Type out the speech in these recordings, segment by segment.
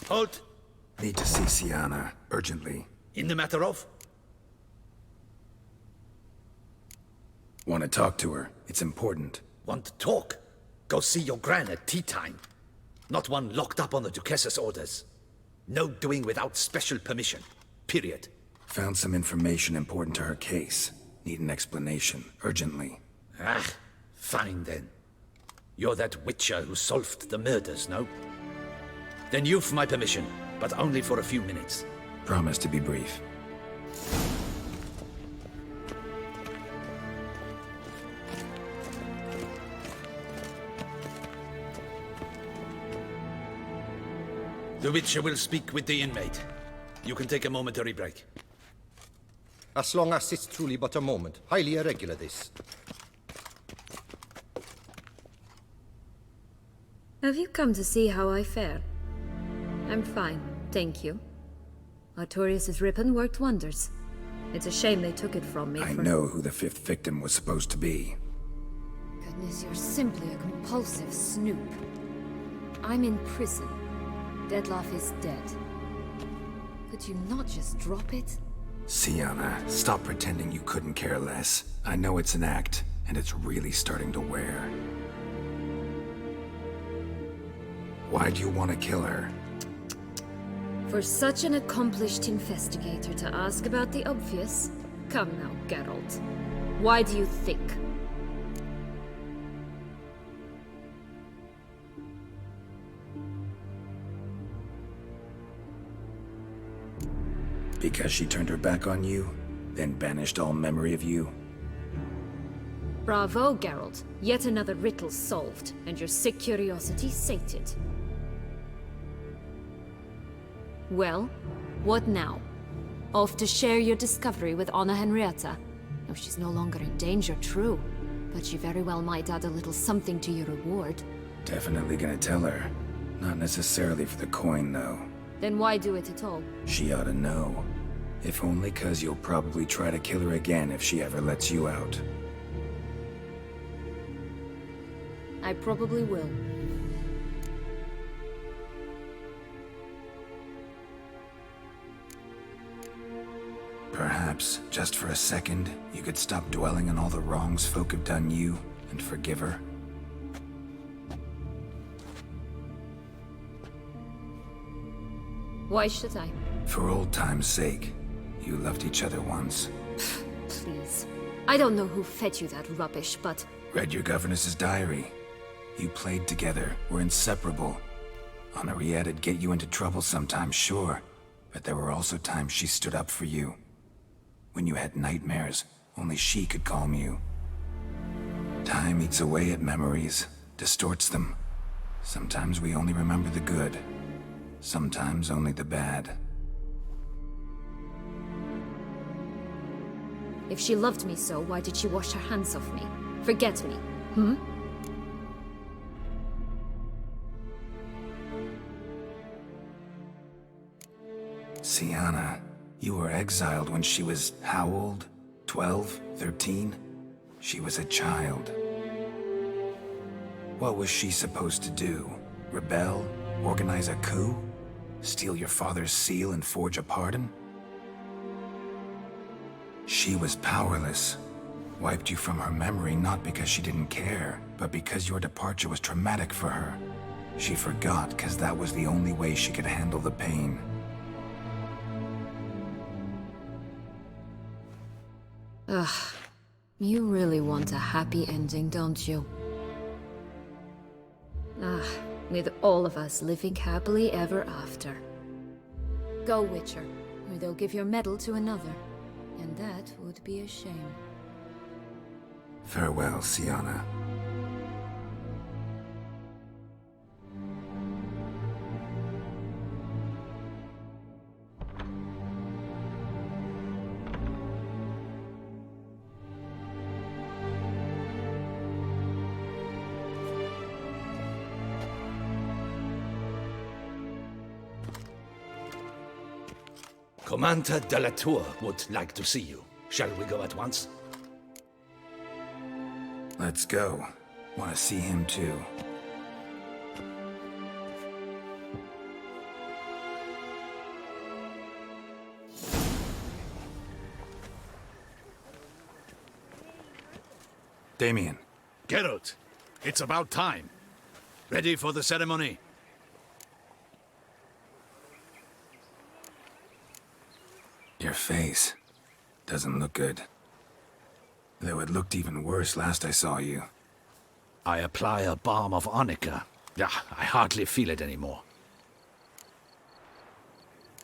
Halt! Need to see Syanna, urgently. In the matter of? Want to talk to her. It's important. Want to talk? Go see your gran at tea time. Not one locked up on the Duchess's orders. No doing without special permission. Period. Found some information important to her case. Need an explanation, urgently. Ah, fine then. You're that witcher who solved the murders, no? Then you've my permission, but only for a few minutes. Promise to be brief. The witcher will speak with the inmate. You can take a momentary break. As long as it's truly but a moment. Highly irregular, this. Have you come to see how I fare? I'm fine, thank you. Artorius' ribbon worked wonders. It's a shame they took it from me. I know who the fifth victim was supposed to be. Goodness, you're simply a compulsive snoop. I'm in prison. Dettlaff is dead. Could you not just drop it? Syanna, stop pretending you couldn't care less. I know it's an act, and it's really starting to wear. Why do you want to kill her? For such an accomplished investigator to ask about the obvious? Come now, Geralt. Why do you think? Because she turned her back on you, then banished all memory of you? Bravo, Geralt. Yet another riddle solved, and your sick curiosity sated. Well, what now? Off to share your discovery with Anna Henrietta? No, she's no longer in danger, true. But she very well might add a little something to your reward. Definitely gonna tell her. Not necessarily for the coin, though. Then why do it at all? She ought to know. If only 'cause you'll probably try to kill her again if she ever lets you out. I probably will. Perhaps, just for a second, you could stop dwelling on all the wrongs folk have done you, and forgive her. Why should I? For old time's sake. You loved each other once. Please. I don't know who fed you that rubbish, but... Read your governess's diary. You played together, were inseparable. Anna Henrieta'd get you into trouble sometimes, sure. But there were also times she stood up for you. When you had nightmares, only she could calm you. Time eats away at memories, distorts them. Sometimes we only remember the good. Sometimes only the bad. If she loved me so, why did she wash her hands off me? Forget me, hmm? Syanna, you were exiled when she was how old? 12? 13? She was a child. What was she supposed to do? Rebel? Organize a coup? Steal your father's seal and forge a pardon? She was powerless. Wiped you from her memory not because she didn't care, but because your departure was traumatic for her. She forgot because that was the only way she could handle the pain. Ugh. You really want a happy ending, don't you? Ah, with all of us living happily ever after. Go, Witcher, or they'll give your medal to another. And that would be a shame. Farewell, Syanna. Commander Dettlaff would like to see you. Shall we go at once? Let's go. Want to see him too. Damien. Geralt, it's about time. Ready for the ceremony? Your face doesn't look good. Though it looked even worse last I saw you. I apply a balm of arnica. Yeah, I hardly feel it anymore.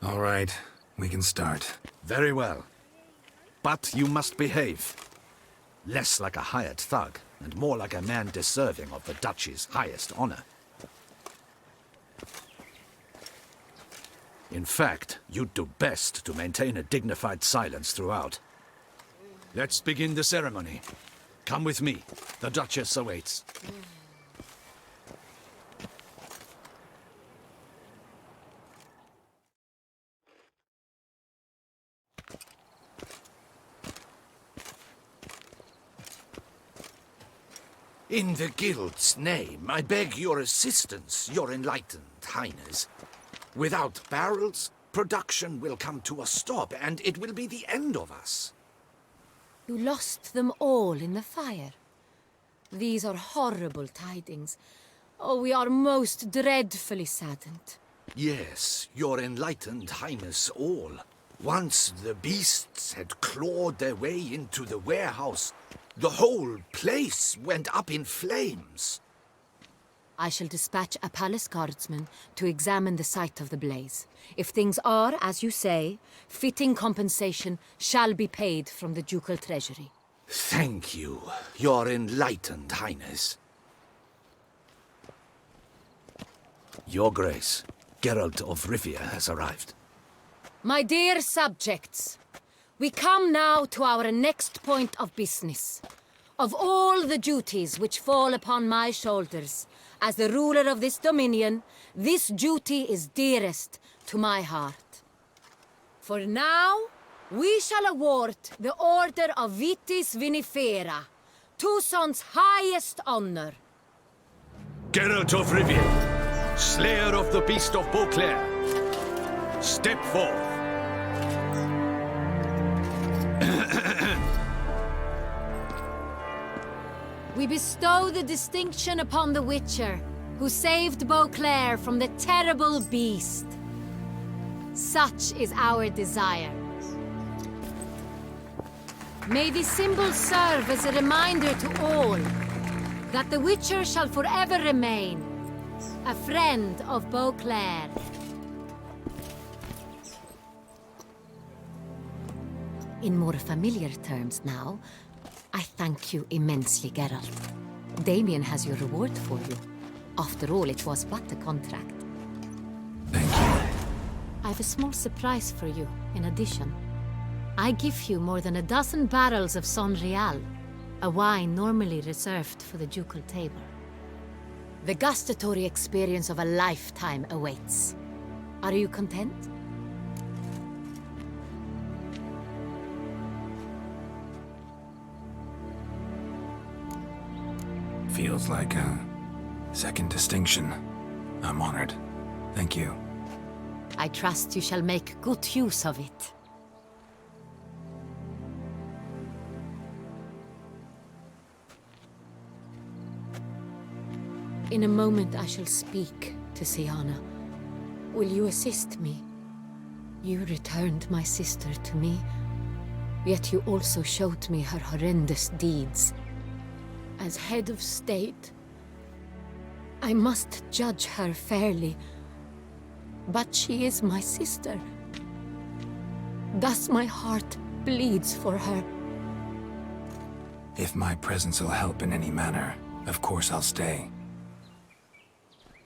All right, we can start. Very well. But you must behave. Less like a hired thug, and more like a man deserving of the Duchy's highest honor. In fact, you'd do best to maintain a dignified silence throughout. Let's begin the ceremony. Come with me. The Duchess awaits. In the Guild's name, I beg your assistance, your enlightened highness. Without barrels, production will come to a stop, and it will be the end of us. You lost them all in the fire. These are horrible tidings. Oh, we are most dreadfully saddened. Yes, your enlightened highness all. Once the beasts had clawed their way into the warehouse, the whole place went up in flames. I shall dispatch a palace guardsman to examine the site of the blaze. If things are, as you say, fitting compensation shall be paid from the ducal treasury. Thank you, your enlightened highness. Your Grace, Geralt of Rivia has arrived. My dear subjects, we come now to our next point of business. Of all the duties which fall upon my shoulders, as the ruler of this dominion, this duty is dearest to my heart. For now, we shall award the Order of Vitis Vinifera, Tucson's highest honor. Geralt of Rivia, slayer of the beast of Beauclair, step forth. We bestow the distinction upon the Witcher, who saved Beauclair from the terrible beast. Such is our desire. May the symbol serve as a reminder to all that the Witcher shall forever remain a friend of Beauclair. In more familiar terms now, I thank you immensely, Geralt. Damien has your reward for you. After all, it was but a contract. Thank you. I have a small surprise for you, in addition. I give you more than a dozen barrels of Son Real, a wine normally reserved for the ducal table. The gustatory experience of a lifetime awaits. Are you content? Feels like a second distinction. I'm honored. Thank you. I trust you shall make good use of it. In a moment I shall speak to Syanna. Will you assist me? You returned my sister to me, yet you also showed me her horrendous deeds. As head of state, I must judge her fairly, but she is my sister. Thus my heart bleeds for her. If my presence will help in any manner, of course I'll stay.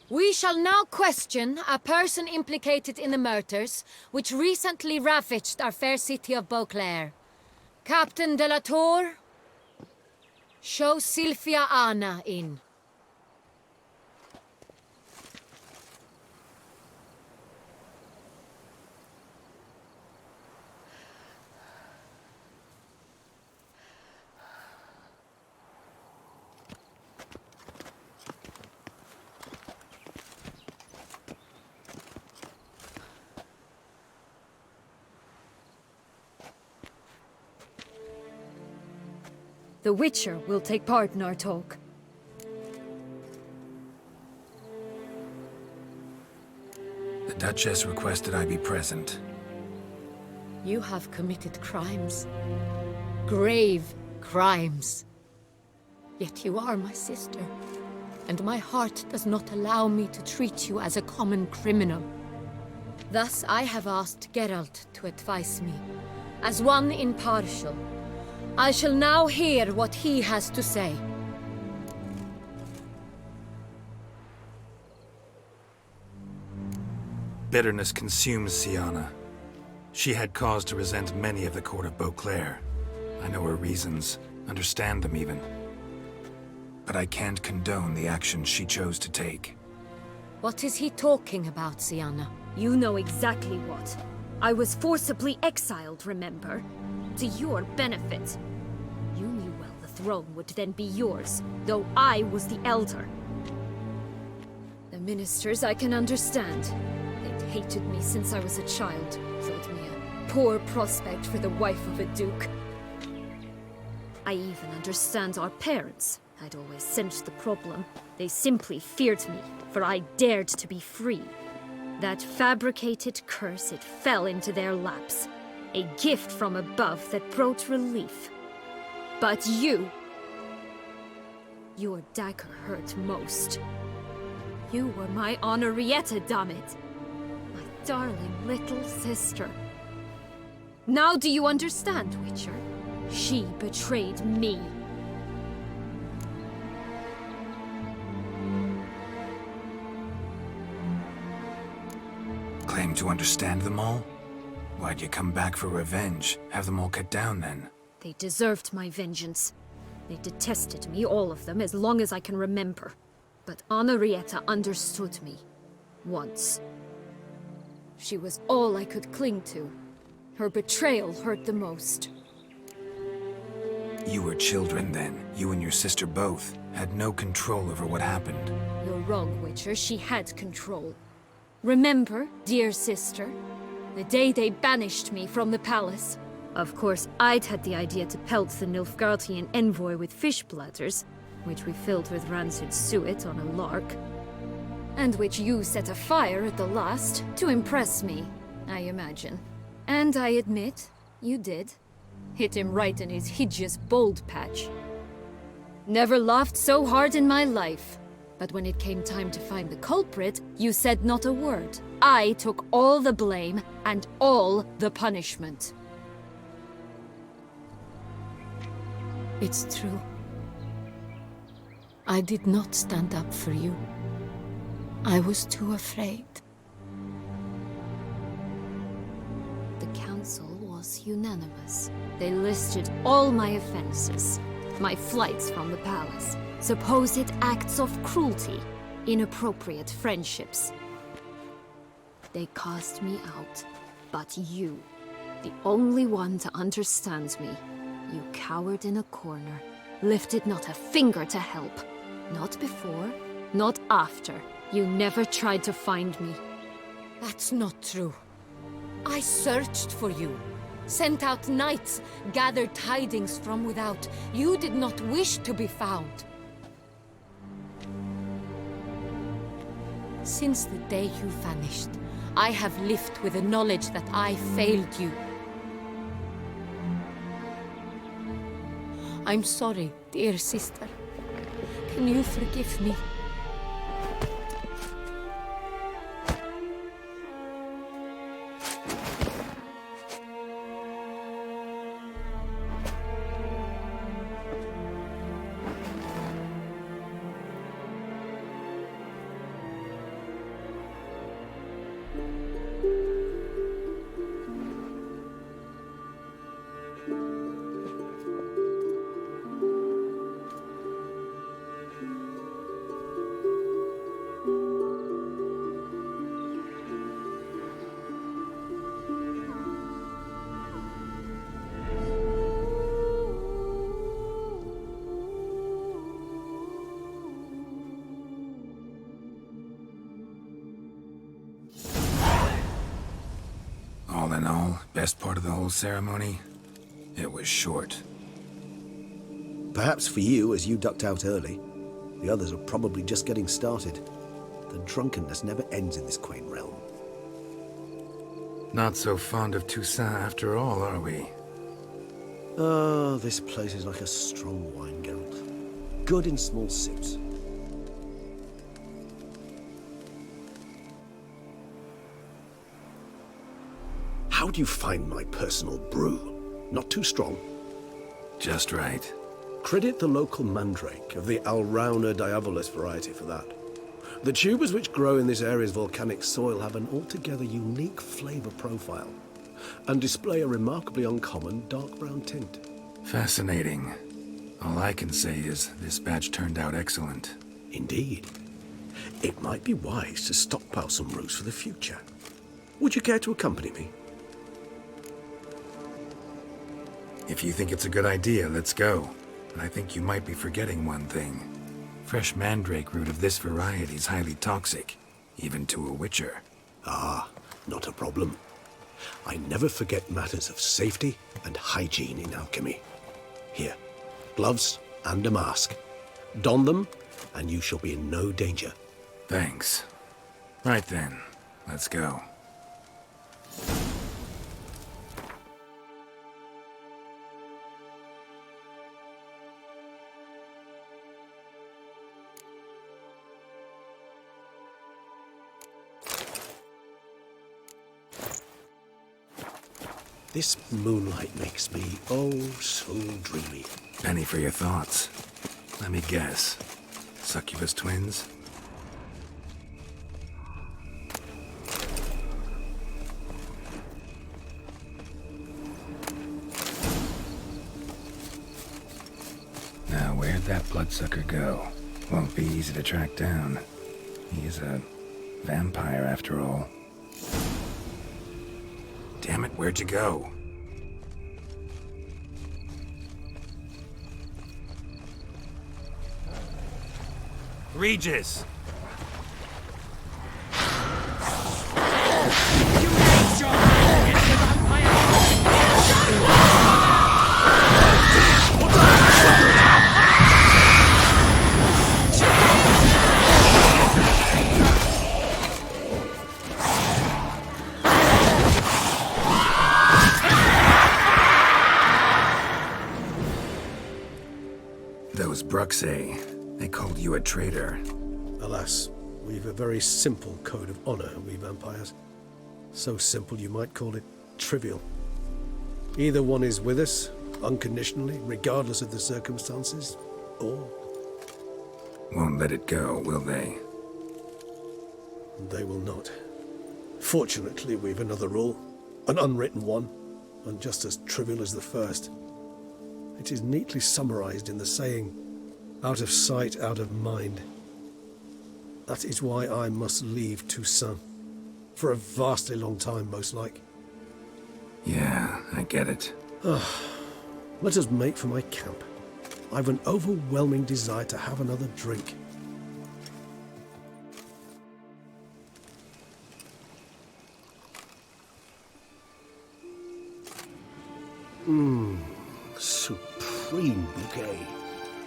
We shall now question a person implicated in the murders which recently ravaged our fair city of Beauclair. Captain de la Tour, show Sylvia Anna in. The Witcher will take part in our talk. The Duchess requested I be present. You have committed crimes. Grave crimes. Yet you are my sister, and my heart does not allow me to treat you as a common criminal. Thus I have asked Geralt to advise me, as one impartial. I shall now hear what he has to say. Bitterness consumes Syanna. She had cause to resent many of the court of Beauclair. I know her reasons, understand them even. But I can't condone the actions she chose to take. What is he talking about, Syanna? You know exactly what. I was forcibly exiled, remember? To your benefit. You knew well the throne would then be yours, though I was the elder. The ministers I can understand. They'd hated me since I was a child, thought me a poor prospect for the wife of a duke. I even understand our parents. I'd always sensed the problem. They simply feared me, for I dared to be free. That fabricated curse, it fell into their laps. A gift from above that brought relief. But you... Your dagger hurt most. You were my Anna Henrietta, damn it. My darling little sister. Now do you understand, Witcher? She betrayed me. Claim to understand them all? Why'd you come back for revenge? Have them all cut down then? They deserved my vengeance. They detested me, all of them, as long as I can remember. But Anna Henrietta understood me. Once. She was all I could cling to. Her betrayal hurt the most. You were children then. You and your sister both had no control over what happened. You're wrong, Witcher. She had control. Remember, dear sister? The day they banished me from the palace. Of course, I'd had the idea to pelt the Nilfgaardian envoy with fish bladders, which we filled with rancid suet on a lark. And which you set afire at the last, to impress me, I imagine. And I admit, you did. Hit him right in his hideous bald patch. Never laughed so hard in my life. But when it came time to find the culprit, you said not a word. I took all the blame and all the punishment. It's true. I did not stand up for you. I was too afraid. The council was unanimous. They listed all my offenses. My flights from the palace, supposed acts of cruelty, inappropriate friendships. They cast me out, but you, the only one to understand me, you cowered in a corner, lifted not a finger to help. Not before, not after. You never tried to find me. That's not true. I searched for you. Sent out knights, gathered tidings from without. You did not wish to be found. Since the day you vanished, I have lived with the knowledge that I failed you. I'm sorry, dear sister. Can you forgive me? All in all, best part of the whole ceremony? It was short. Perhaps for you, as you ducked out early. The others are probably just getting started. The drunkenness never ends in this quaint realm. Not so fond of Toussaint after all, are we? Oh, this place is like a strong wine, Geralt. Good in small sips. How do you find my personal brew? Not too strong? Just right. Credit the local mandrake of the Alrauna diavolis variety for that. The tubers which grow in this area's volcanic soil have an altogether unique flavor profile and display a remarkably uncommon dark brown tint. Fascinating. All I can say is this batch turned out excellent. Indeed. It might be wise to stockpile some roots for the future. Would you care to accompany me? If you think it's a good idea, let's go. But I think you might be forgetting one thing. Fresh mandrake root of this variety is highly toxic, even to a witcher. Ah, not a problem. I never forget matters of safety and hygiene in alchemy. Here, gloves and a mask. Don them, and you shall be in no danger. Thanks. Right then, let's go. This moonlight makes me, oh, so dreamy. Penny for your thoughts. Let me guess. Succubus twins? Now, where'd that bloodsucker go? Won't be easy to track down. He's a vampire after all. Damn it, where'd you go? Regis! Those Bruxay, they called you a traitor. Alas, we've a very simple code of honor, we vampires. So simple you might call it trivial. Either one is with us, unconditionally, regardless of the circumstances, or... Won't let it go, will they? They will not. Fortunately, we've another rule, an unwritten one, and just as trivial as the first. It is neatly summarized in the saying, out of sight, out of mind. That is why I must leave Toussaint. For a vastly long time, most like. Yeah, I get it. Let us make for my camp. I've an overwhelming desire to have another drink. Supreme bouquet.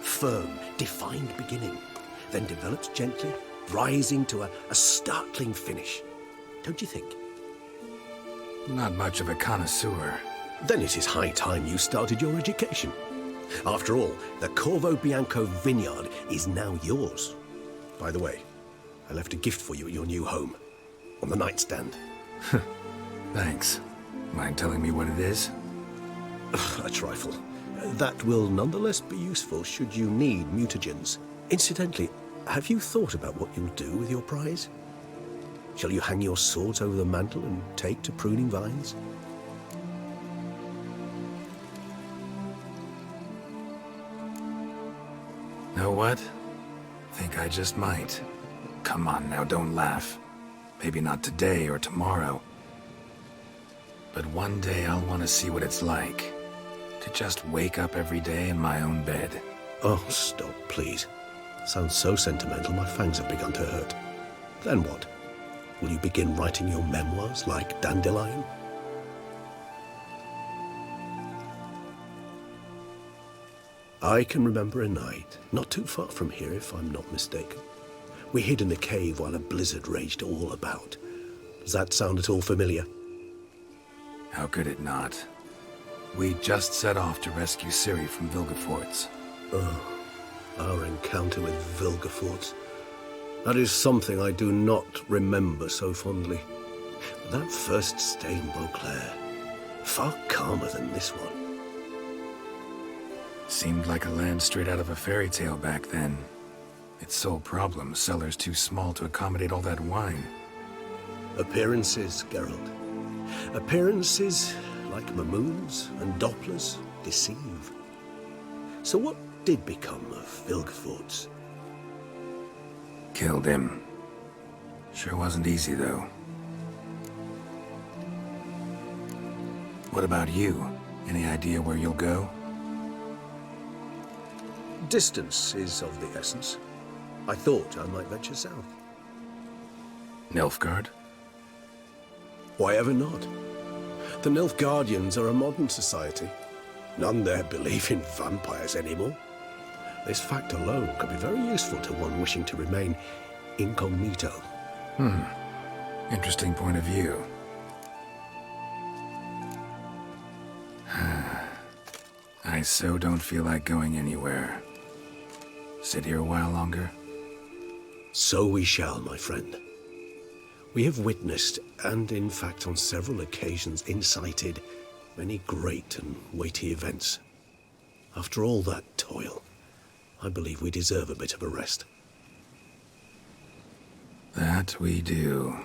Firm, defined beginning, then develops gently, rising to a startling finish. Don't you think? Not much of a connoisseur. Then it is high time you started your education. After all, the Corvo Bianco vineyard is now yours. By the way, I left a gift for you at your new home, on the nightstand. Thanks. Mind telling me what it is? A trifle. That will nonetheless be useful should you need mutagens. Incidentally, have you thought about what you'll do with your prize? Shall you hang your swords over the mantle and take to pruning vines? Know what? Think I just might. Come on now, don't laugh. Maybe not today or tomorrow. But one day I'll want to see what it's like. To just wake up every day in my own bed. Oh, stop, please. Sounds so sentimental, my fangs have begun to hurt. Then what? Will you begin writing your memoirs like Dandelion? I can remember a night, not too far from here if I'm not mistaken. We hid in a cave while a blizzard raged all about. Does that sound at all familiar? How could it not? We just set off to rescue Ciri from Vilgefortz. Our encounter with Vilgefortz. That is something I do not remember so fondly. But that first stay in Beauclair, far calmer than this one. Seemed like a land straight out of a fairy tale back then. Its sole problem, cellars too small to accommodate all that wine. Appearances, Geralt. Appearances, like Mamoons and Dopplers, deceive. So what did become of Vilgefortz? Killed him. Sure wasn't easy, though. What about you? Any idea where you'll go? Distance is of the essence. I thought I might venture south. Nilfgaard? Why ever not? The Nilfgaardians are a modern society. None there believe in vampires anymore. This fact alone could be very useful to one wishing to remain incognito. Interesting point of view. I so don't feel like going anywhere. Sit here a while longer? So we shall, my friend. We have witnessed, and in fact on several occasions incited, many great and weighty events. After all that toil, I believe we deserve a bit of a rest. That we do.